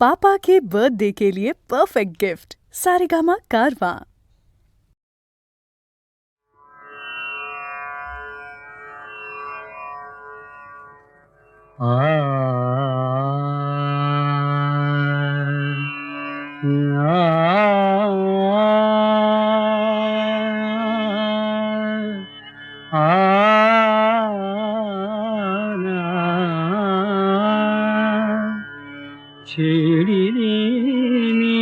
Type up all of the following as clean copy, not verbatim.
पापा के birthday के लिए perfect gift Saregama कारवां। छेडिली मी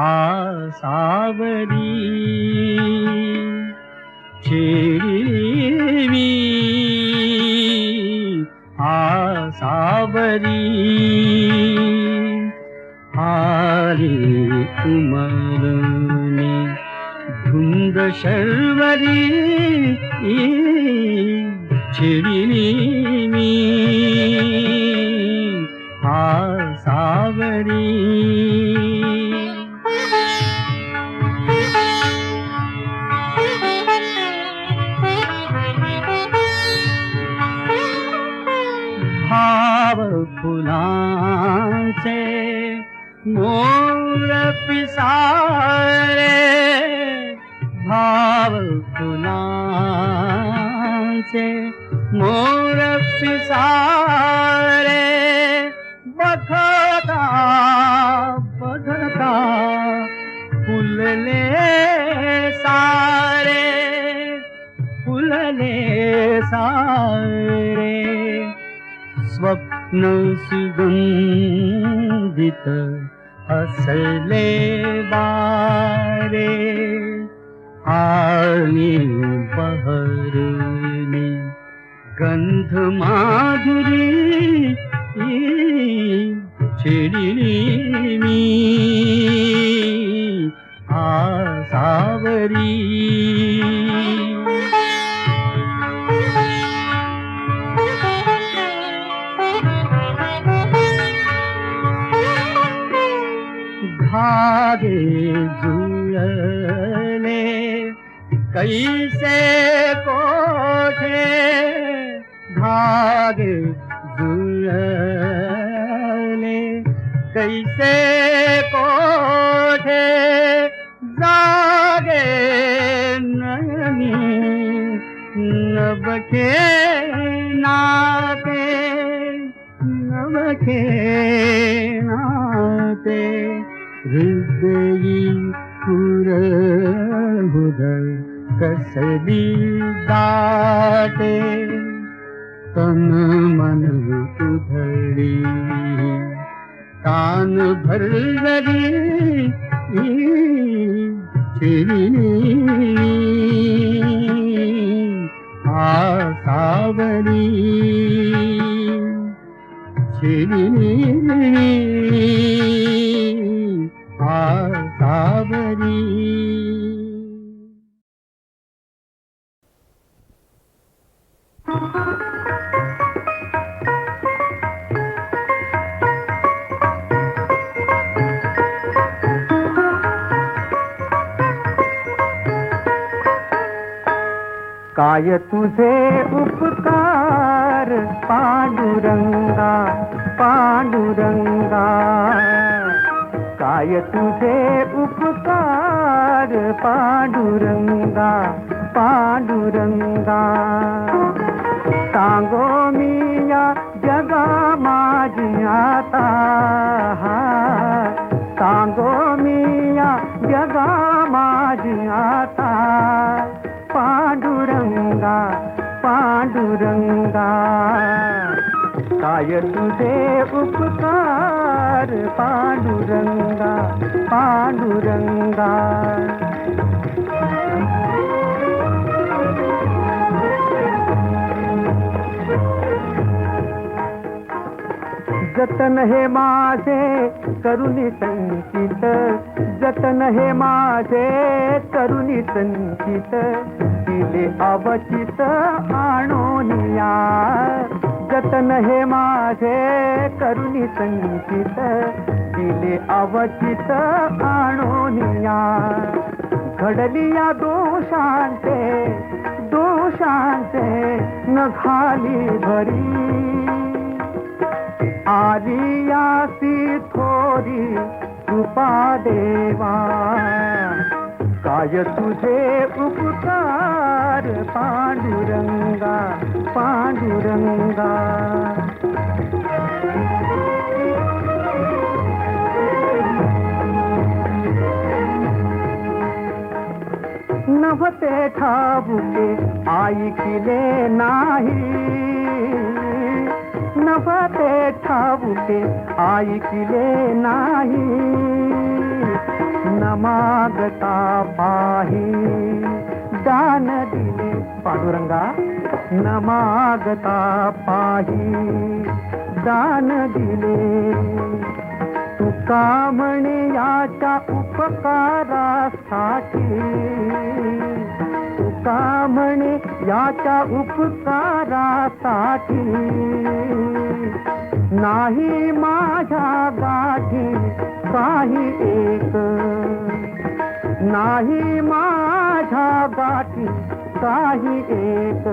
आसावरी, छेडिली मी आसावरी, आली उमलनी धुंद शर्वरी, छेडिली मी आसावरी। भाव फुलांचे मोर पिसारे, भाव फुलांचे मोर पिसारे, बघता बघता फुलले सारे, फुलले सारे, स्वप्न सुगंधित हसले बारे, आणि बहरली गंध माधुरी, छेडिली मी आसावरी। धागे जुळले कैसे कोठे, धागे जुळले कैसे कोठे, जागे नयनी नभखे नाते, नभखे नाते, हृदयी पुरहुद कसली दाटे, तन मन उधळी तान भरली, छेडिली आसावरी, छेडिली आसावरी। काय तुझे उपकार पांडुरंगा, पांडुरंगा, काय तुझे उपकार पांडुरंगा, पांडुरंगा, सांगो मी या जगा माझी आता, सांगो मी या जगा माझी आता, पांडुरंगा, पांडुरंगा, काय तुझे उपकार पांडुरंगा, पांडुरंगा। जतन हे माझे करुणी संचित, जतन हे माझे करुणी संचित, दिले अवचित आणोनिया, जतन हे माझे करुणी संचित, दिले अवचित आणोनिया, घडली या दोषांचे दोषांचे न घाली भरी, आलियासी थोरी कृपा देवा, काय तुझे उपकार पांडुरंगा पांडुरंगा. नभते ठाऊके ऐकिले नाही, नभते ठाऊके ऐकिले नाही. न मागता पाही दान दिले पांडुरंगा, न मागता पाही दान दिले. तुका म्हणे याच्या उपकारासाठी, तुका म्हणे याच्या उपकारासाठी. नाही माझ्या गाठी काही एक, नाही माझ्या गाठी काही एक.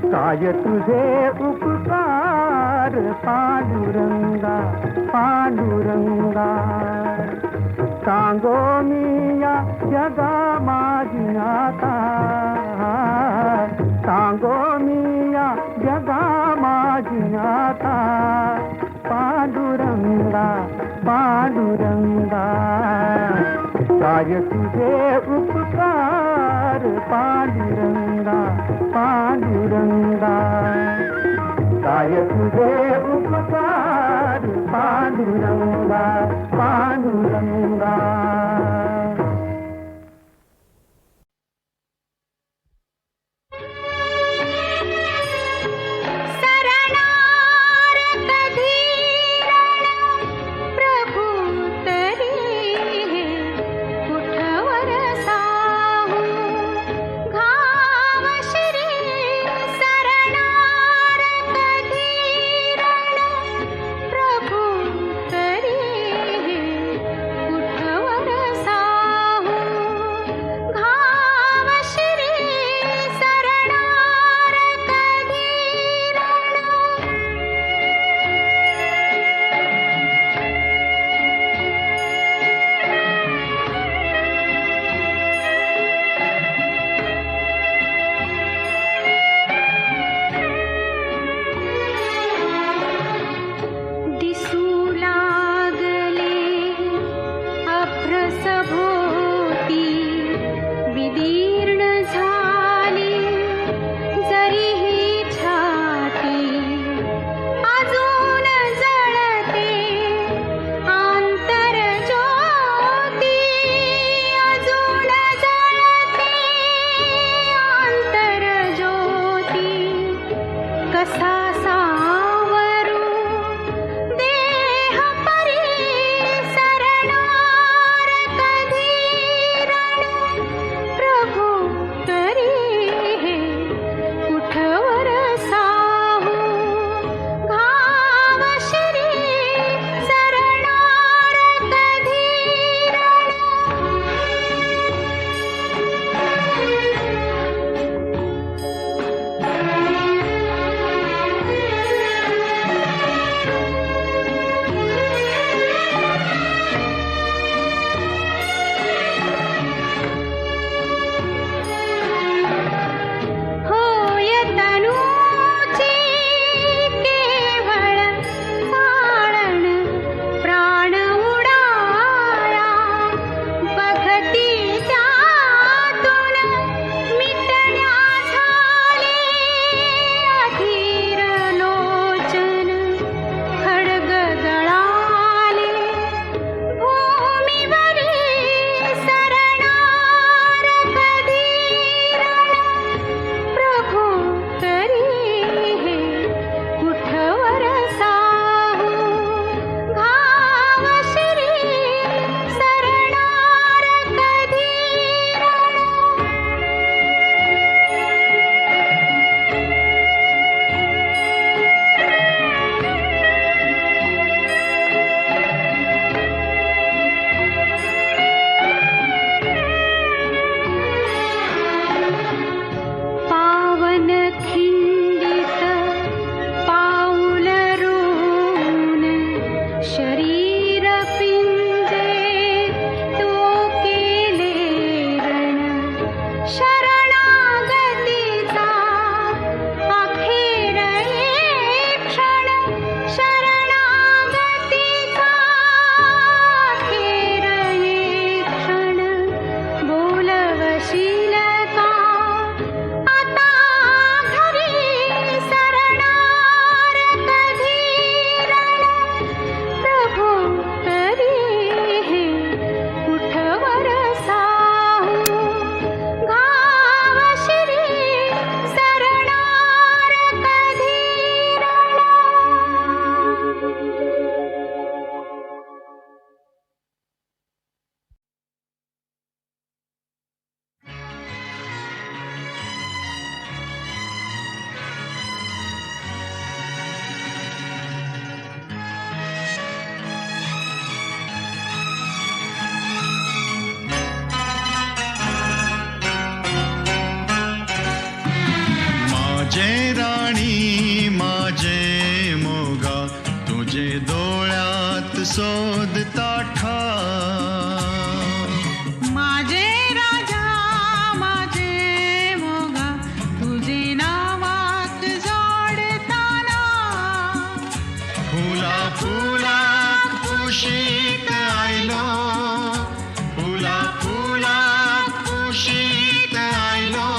काय तुझे उपकार पांडुरंगा पांडुरंगा. सांगो मी या जगा माझी आता, सांगो मी या जगा माझी आता. पांडुरंगा पांडुरंगा. काय तुझे उपकार पांडुरंगा पांडुरंगा. काय तुझे उपकार पांडुरंगा पांडुरंगा. तुझे डोळ्यात शोधता ठाव माझे राजा माझे मोगा तुझे नावात जोडताना फुला फुला कुशीत आयलो फुला फुला कुशीत आयलो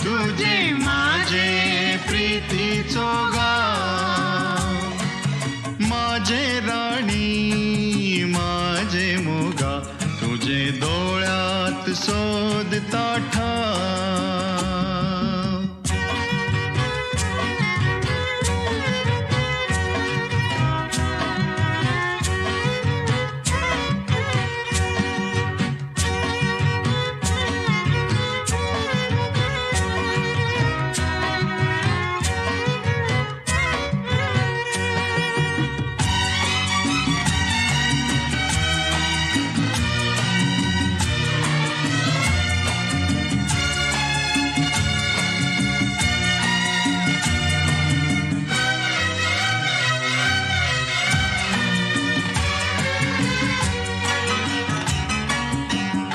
तुझे माझे प्रीतीचो गाव माझे राणी माझे मोगा तुझे डोळ्यात शोधता ठाव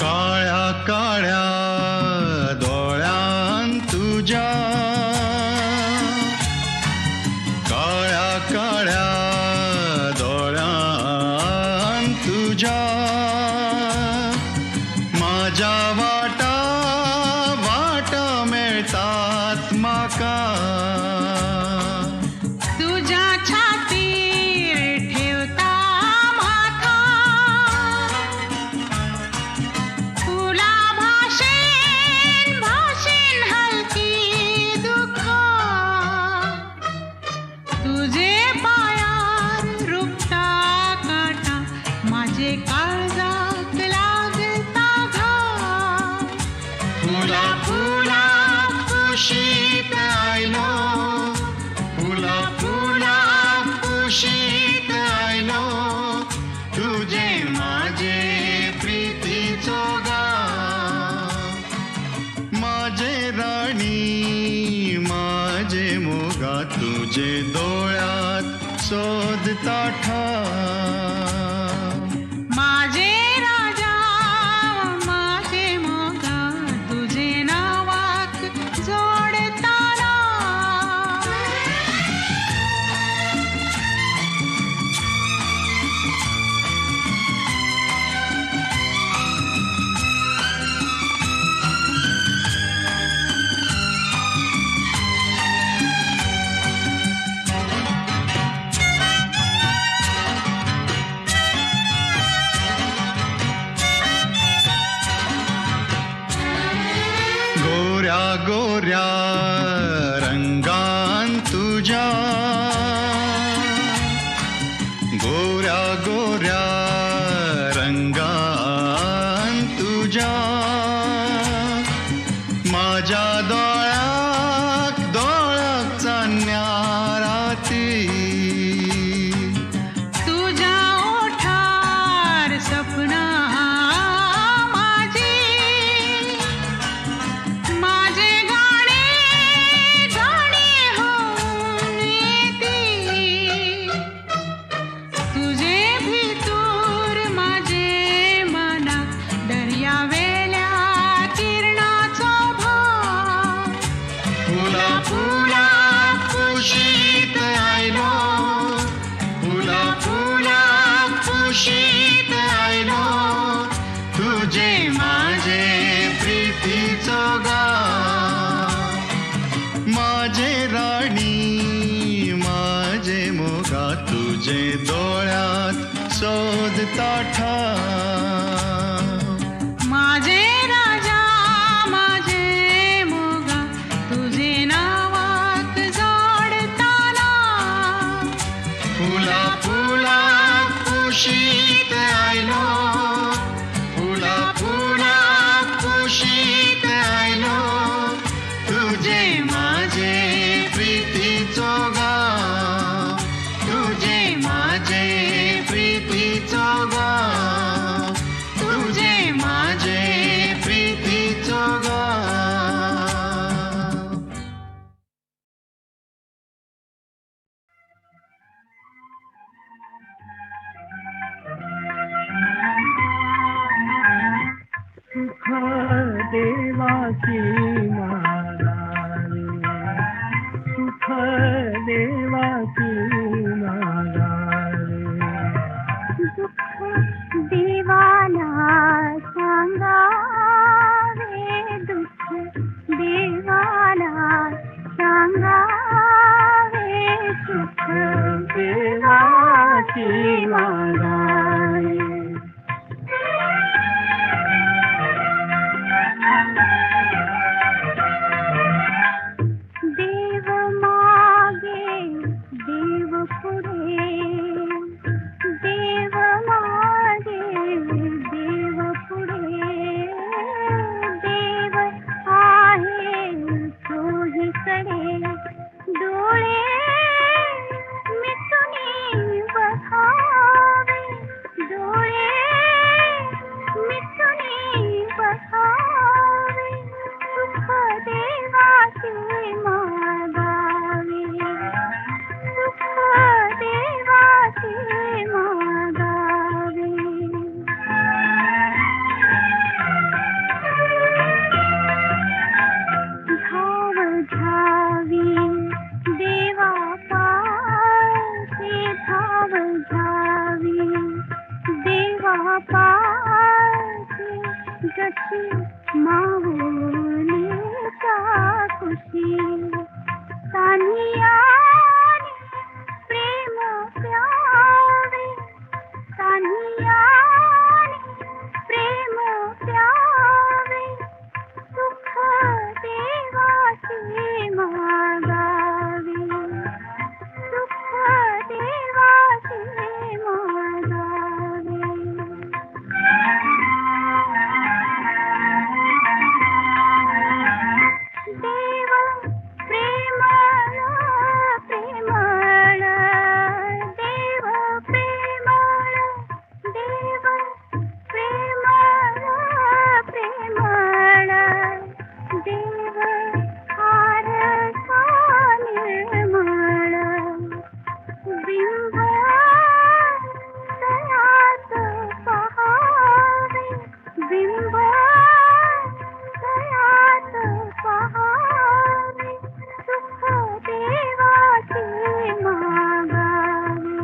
काळ्या काळ्या डोळ्यान तुझ्या काळ्या काळ्या डोळ्यान तुझ्या माझ्या वाटा वाटा मेळतात म्हाका तुझ्या छातीर ठेवता माथा फुला भाषेन भाषेन हलकी दुःख तुझे पायार रुपता काटा माझे काळजात लागता घाव फुला फुला कुशीत आयलो फुला फुला कुशीत आयलो तुझे माझे प्रीतीचो गाव माझे राणी माझे मोगा तुझे डोळ्यात शोधता ठाव माझे राजा माझे मोगा तुझे नावात जोडताना गोऱ्या गोऱ्या रंगान तुझ्या गोऱ्या गोऱ्या रंगान तुझ्या माझ्या डोळ्याक डोळ्याक चान्याराती तुझ्या ओठार सपना माझी माझे गाणे गाणे होऊन येती तुझे भितूर माझे मनात दर्यावेल्या किरणाचो भाव फुला फुला कुशीत आयलो फुला फुला कुशीत आयलो तुझे माझे प्रीतीचो गाव माझे राणी माझे मोगा तुझे डोळ्यात शोधता ठाव माझे राजा माझे मोगा तुझे नावात जोडताना फुला फुला कुशीत आयलो फुला फुला कुशीत आयलो तुझे माझे प्रीतीचो गाव तुझे माझे प्रीतीचो गाव तुझे माझे प्रीतीचो गाव देवाची मागावे, सुख देवाची मागावे. दुःख देवाला सांगावे, दुःख देवाला सांगावे, सुख देवाची मागावे. देव मागे देव पुढे, देव मागे देव पुढे, देव आहे चोहीकडे, डोळे मिटूनी बघावे, डोळे मिटूनी बघावे, सुख देवाचे मागावे, सुख देवाचे मागावे. धाव धावी देवा पासे, धाव धावी देवा पासे, जशी माऊली कुशी, सानियाने प्रेम प्यावे, सानियाने प्रेम प्यावे, सुख देवाचे मागावे, सुख देवाचे मागावे. देव प्रेमळ प्रेमळ, देव प्रेमळ, देव प्रेमळ प्रेमळ, देव आरसा निर्मळ, बिंब दयात पहावे, बिंब दयात पहावे, सुख देवाचे मागावे,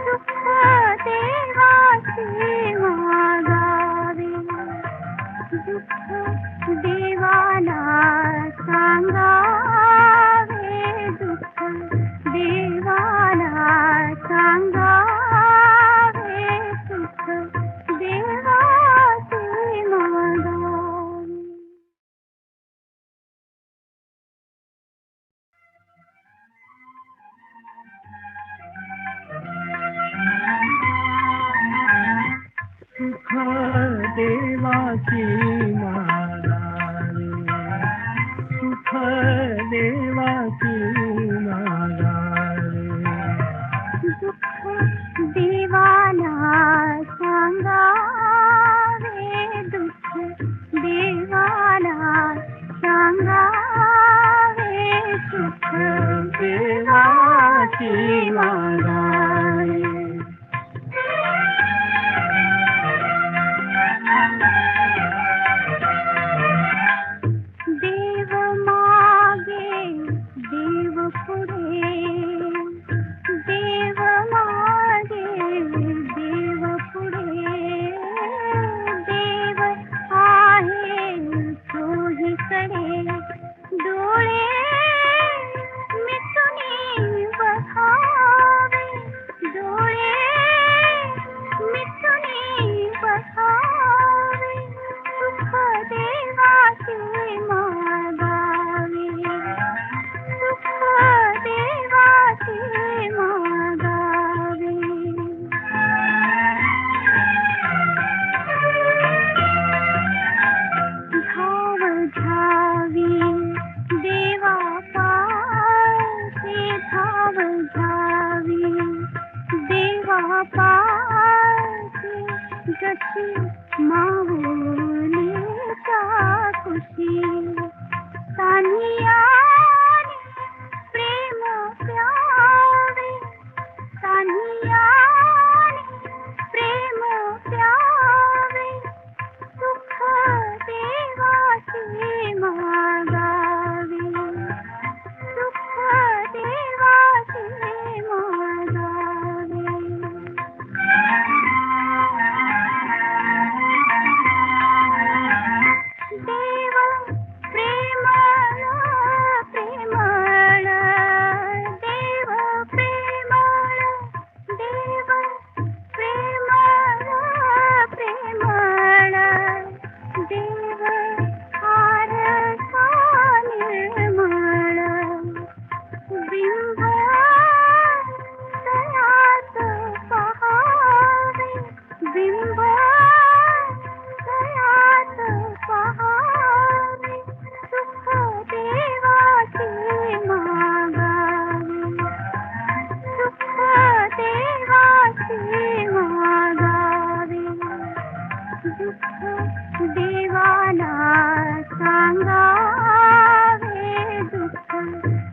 सुख देवाचे मागावे. दुःख देवाला सांगावे, दुःख देवाला सांगावे, सुख देवाचे मागावे. सुख देवाची मागावे, सुख देवाची मागावे. दुःख देवाला सांगावे, दुःख देवाला सांगावे, सुख देवाची मागावे. देव मागे देव पुढे, देव मागे देव पुढे, देव आहे चोहीकडे, डोळे मिटूनी बघावे, डोळे मिटूनी बघावे, सुख देवाचे मागावे, सुख देवाचे मागावे. धाव धावी देवा पासे, धाव धावी देवा पासे, जशी माऊली कुशी, सानियाने प्रेम प्यावे, सानियाने प्रेम प्यावे, सुख दे मागावे दुःख देवाला सांगावे दुःख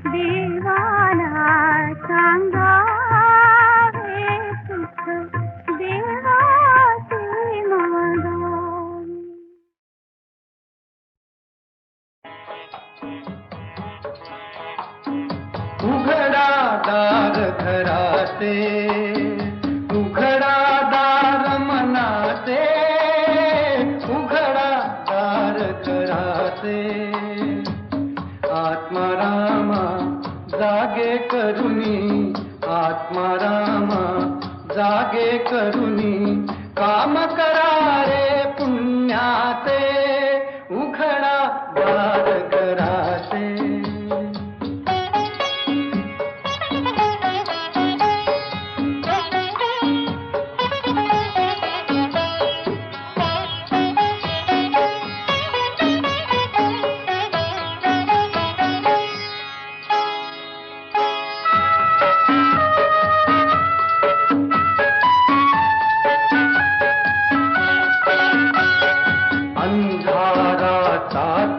देवाला सांगावे सुख देवाचे मागावे. उघडा दार घराचे, उघडा दार मनाचे, उघडा दार घराचे. आत्मारामा जागे करुणी, आत्मारामा जागे करुणी, काम करा रे पुण्याचे, उघडा दार घराचे.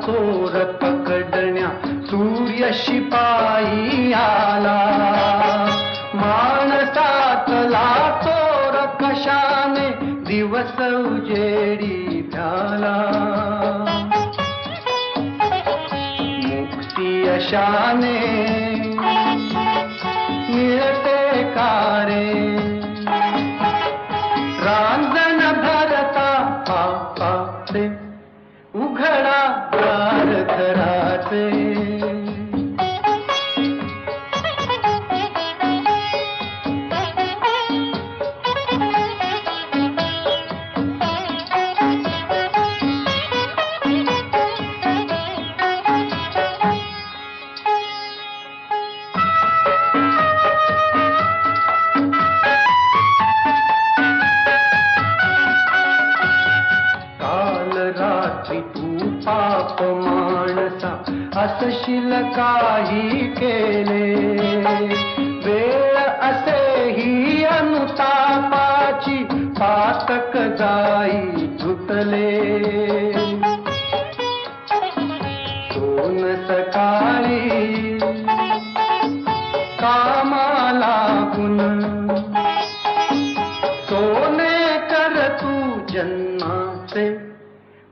चोर पकडण्या सूर्य शिपाई आला, माणसातला चोर कशाने दिवस उजेडी झाला. मुक्ती अशाने मिळते कारे, रांजण भरता पापाचे, उघडा दार घराचे. पाप माणसा असशील काही केले, वेळ असेही अनुतापाची पातक जाई झुटले. सोन सकाळी कामाला गुण, सोने कर तू जन्माचे,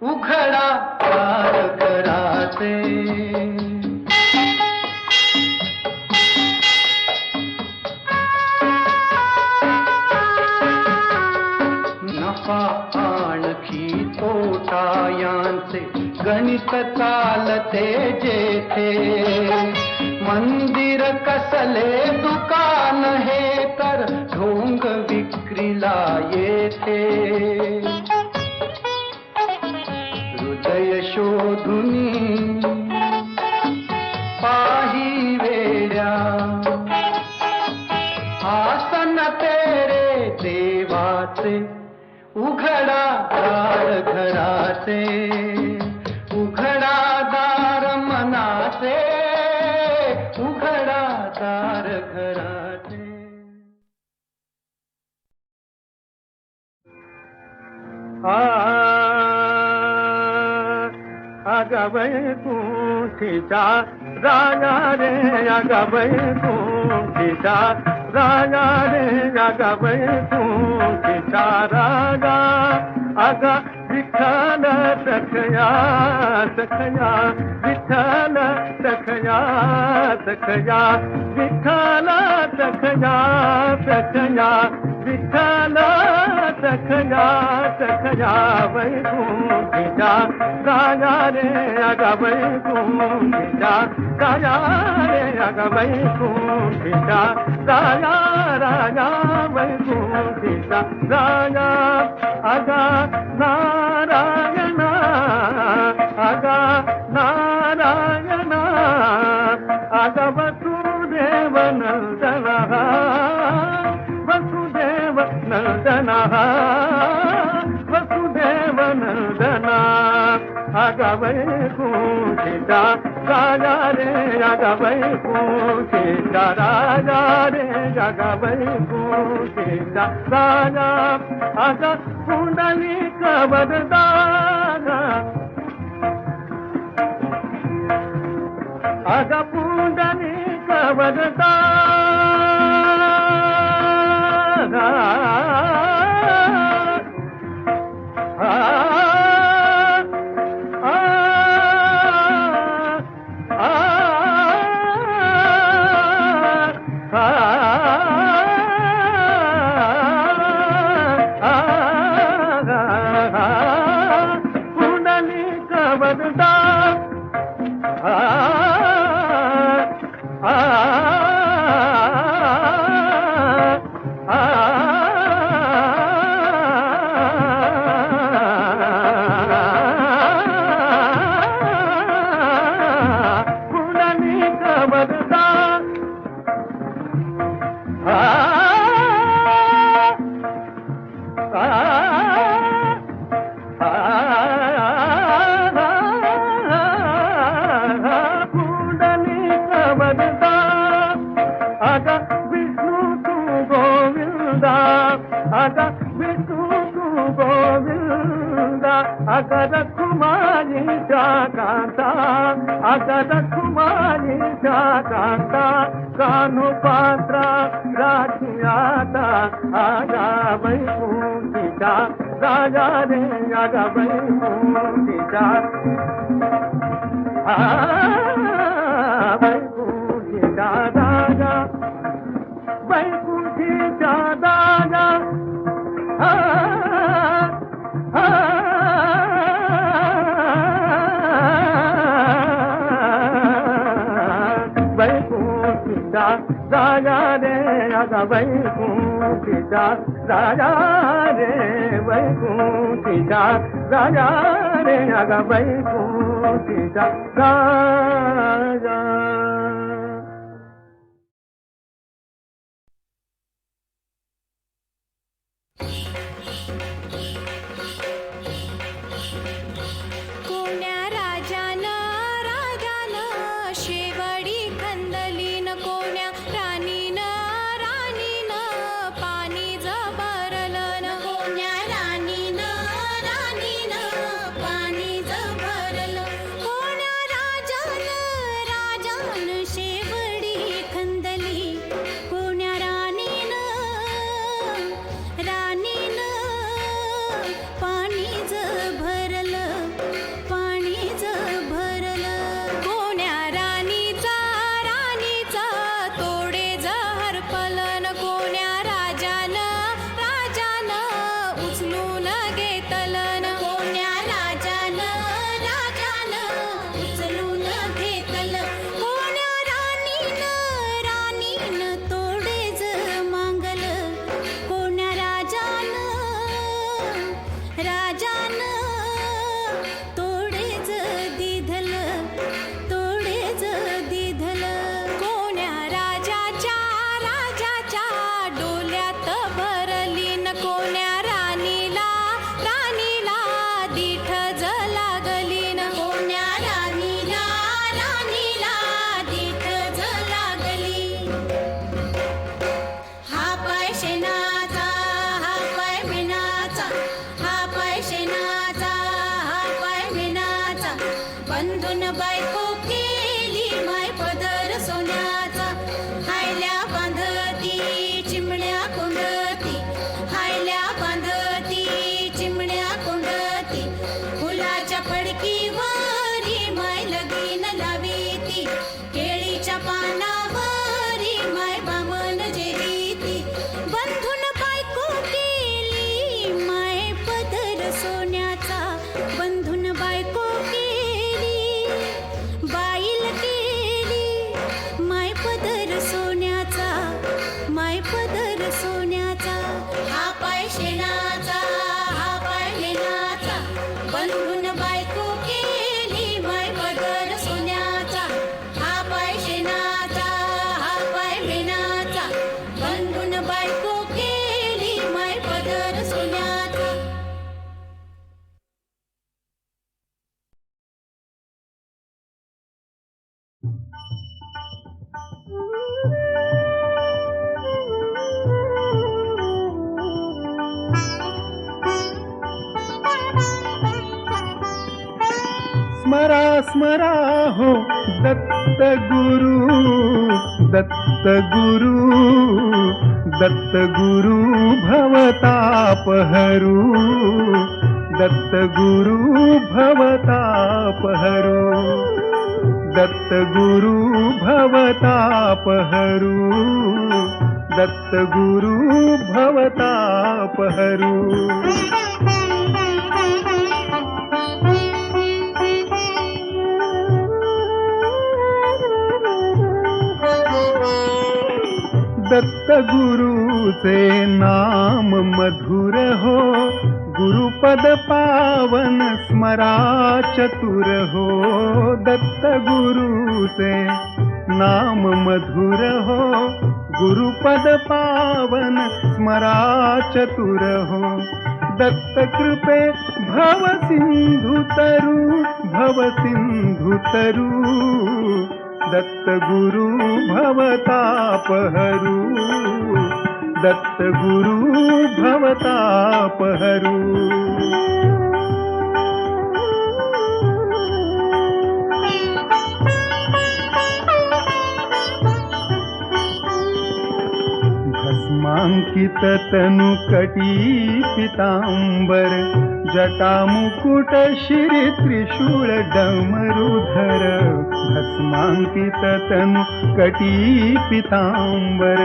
उघडा दार घराचे. नफा आणखी तोटा यांचे गणित चालते जेथे, मंदिर कसले दुकान हे तर ढोंग विक्रीला येथे. हृदय शोधुनी पाही वेड्या, आसन तेरे देवाचे, उघडा दार घराचे, उघडा दार मनाचे, उघडा दार घराचे. वैकुंठीचा राजा रे, अगा वैकुंठीचा राजा रे, अगा वैकुंठीचा राजा. अगा विठ्ठल सखया सखया, विठ्ठल सखया सखया, विठ्ठल सखया सखया, विठ्ठल सखया सखया. वैकुंठीचा राजा रे, अगा वैकुंठीचा राजा रे, अगा वैकुंठीचा राजा, राजा वैकुंठीचा राजा. अगा नारायण, अगा नारायण, अगा वसुदेव नंदन, वसुदेव नंदन, वसुदेव नंदन. अगा वैकुंठीचा राजा रे जगबाई कुशीचा राजा रे जगबाई कुशीचा राजा असा पुंडलिक वरदाना असा पुंडलिक वरदाना पुंडलिक वरदान पुंडलिक वरदान पुंडलिक वरदान आता विष्णू तू गोविंदा आता विष्णू तू गोविंदा आता रखुमाईच्या कांता आता रखुमाईच्या कांता कान्हो पात्रा राखी आता आगा वैकुंठीचा राजा रे आगा वैकुंठीचा वैकुंठीचा राजा वैकुंठीचा राजा वैकुंठीचा राजा रे आगा वैकुंठीचा राजा रे वैकुंठीचा राजा रे आगा वैकुंठीचा राजा. कोण्या राजानं राजानं शेवडी खंदलीन कोण्या राणीनं पाणी जबरलन कोण्या राणीनं पाणी जबरलं कोण्या राजानं शेवडी खंदली कोण्या राणीनं पाणी जबरलं कोण्या राणीचा तोडे जहर पलन कोण्या राजानं उचलून घेतलन कोण्या राजानं उचलून घेतलं कोण्या राणीनं तोडे ज मांगल कोण्या राजानं तोडेज दिधलं कोण्या राजाच्या डोल्यात भरलीन कोण्या राणीला दीठ ज लागलीन कोण्या राणीला दीठ ज लागली हा पाय शेणाचा हा पाय मेणाचा हा पाय शेणाचा हा पाय मेणाचा बंधून बायको केली माय पदर सोन्याचा हायल्या बांधती चिमण्या कोंडती हायल्या बांधती चिमण्या कोंडती फुलाच्या फडकीवरी माय लगीन लावीती केळीच्या पानावरी माय बामण जेरीती बंधू स्मरा हो दत्त गुरु, दत्त गुरु, दत्त गुरु भवतापहरू, दत्त गुरु भवतापहरू, दत्त गुरु भवतापहरू, दत्त गुरु भवतापहरू. दत्त गुरुचे नाम मधुर हो, गुरुपद पावन स्मरा चतुर हो. दत्त गुरुचे नाम मधुर हो, गुरुपद पावन स्मरा चतुर हो. दत्त कृपे भव सिंधु तरु, भव सिंधु तरु, दत्त गुरु भवतापहरू, दत्त गुरु भवतापहरू. भस्मांकित तनु कटी पीतांबर, जटा मुकुट शिरी त्रिशूळ डमरुधर. भस्मांकित तनु कटी पीतांबर,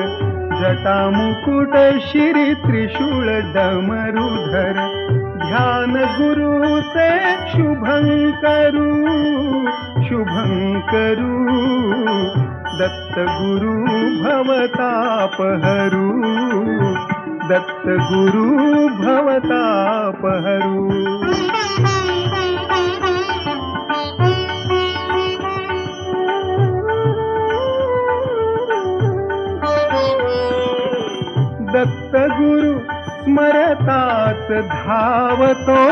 जटा मुकुट शिरी त्रिशूळ डमरुधर. ध्यान गुरुचे शुभंकरू, शुभंकरू, दत्त गुरु भवतापहरू, दत्त गुरु भवतापहरू. दत्त गुरु स्मरताच धावतो,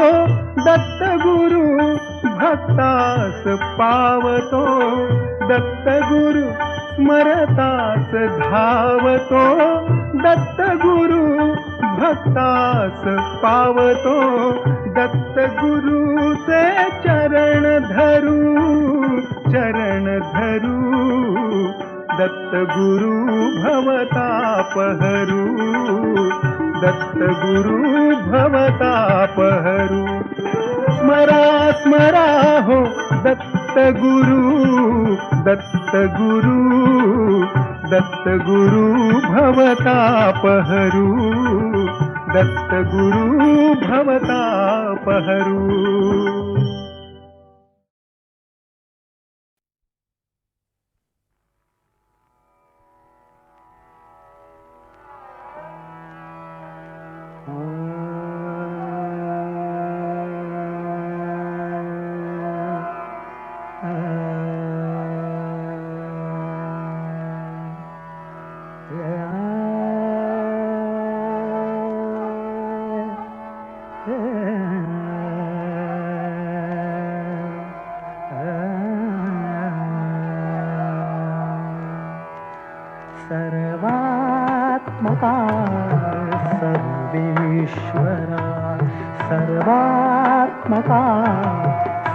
दत्त गुरु भक्तास पावतो. दत्त गुरु स्मरताच धावतो, दत्त गुरु भक्तास पावतो. दत्त गुरुचे चरण धरू, चरण धरू, दत्त गुरु भवतापहरू, दत्त गुरु भवतापहरू. स्मरा स्मरा हो दत्त गुरु, दत्त गुरु, दत्त गुरु भवतापहरू, दत्त गुरु भवतापहरू. सर्वात्मका सर्वेश्वरा, सर्वात्मका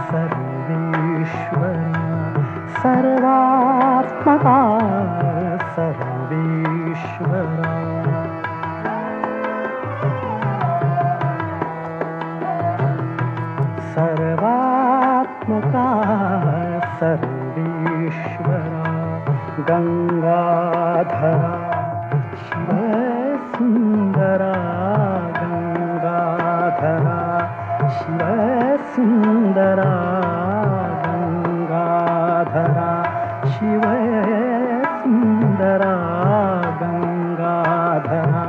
सर्वेश्वरा, सर्वात्मका सर्वेश्वरा. सर्वात्मका सर्वेश्वरा. गंगाधरा शिवसुंदरा, गंगाधरा शिवसुंदरा, गंगाधरा शिवसुंदरा, गंगाधरा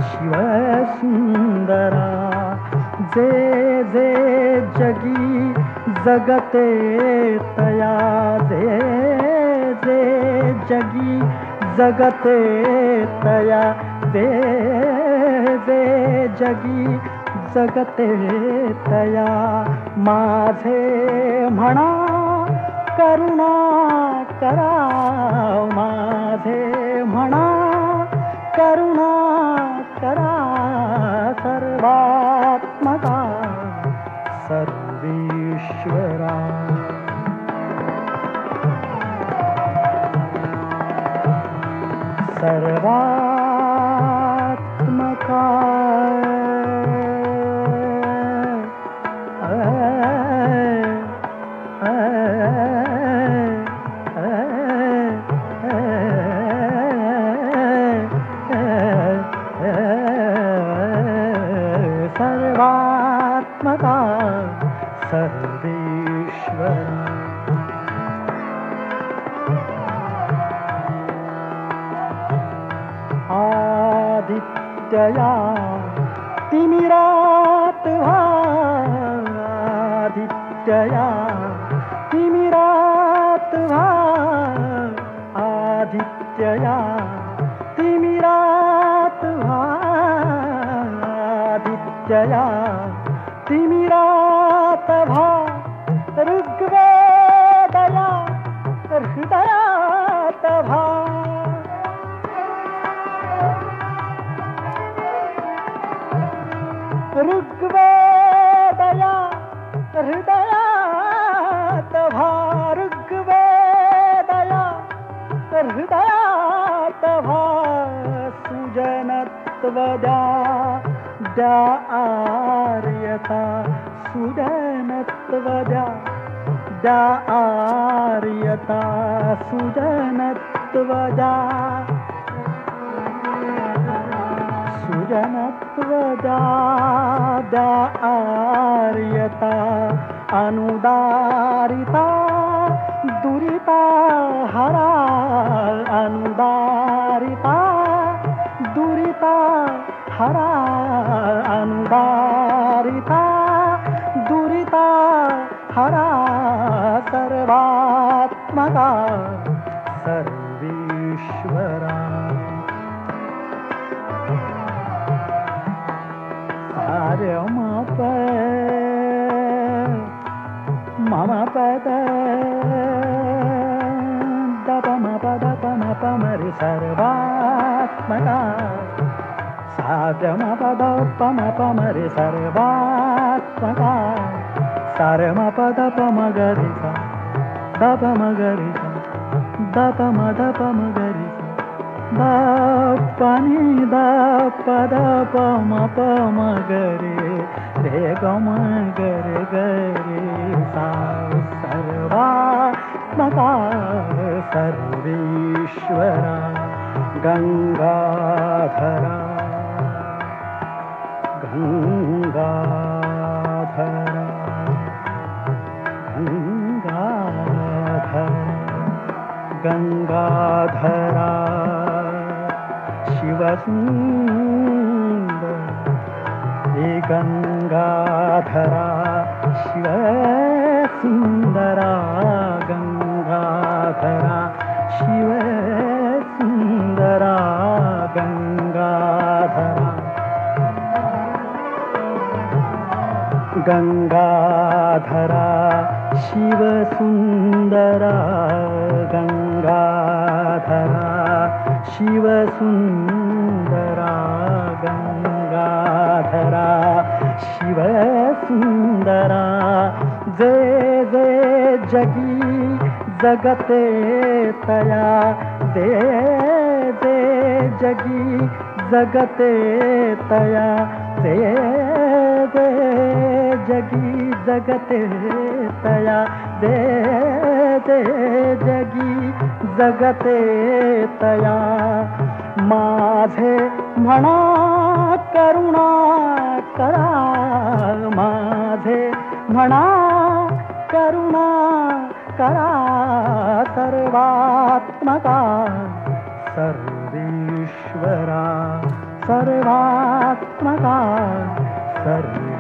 शिवसुंदरा. जे जे जगी जगते तया, जे जे जगी जगते तया, जे जे जगी जगते तया. माझे म्हणा करुणा करा, माझे म्हणा करुणा करा. सर्वात्मका सर्वेश्वरा, सर्वात्मका सर्वात्मका सर्वेश्वरा आदित्यया तिमिरात आदित्यया तिमिरात आदित्यया तिमिरात आदित्यया तिमिरात ऋग्वेदया हृदयात ऋग्वेदया हृदयात ऋग्वेदया हृदयात सुजनत्वदा द्या आर्यता सुजनत्वदा द्या आर्यता सुजनत्वदा सुजनत्वदा द्या आर्यता अनुदारिता दुरिता हरा अनुदारिता दुरिता हरा अनुदारिता दुरिता हरा सर्वात्मका सर्वेश्वरा मम पद दपम पद पम पमरि सर्वात्मका साधम पद पम पमरि सर्वात्मका सारम पद पम गरिसा दपम गरिसा दपम दपम गरिसा दपनि दपद पम पम गरे रे गम गरे गरे सा सर्वात्मका सर्वेश्वरा गंगाधरा गंगाधरा गंगाधरा गंगाधरा शिवसुंदर हे गंगाधरा शिवसुंदरा गंगाधरा शिवसुंदरा गंगाधरा गंगाधरा शिवसुंदरा गंगाधरा शिवसुंदरा गंगाधरा शिवसुंदरा जे जे जगी जगते तया जे जे जगी जगते तया जे जे जगी जगते तया दे दे जगी जगते तया माझे म्हणा करुणा करा माझे म्हणा करुणा करा सर्वात्मका सर्वेश्वरा सर्वात्मका सर्व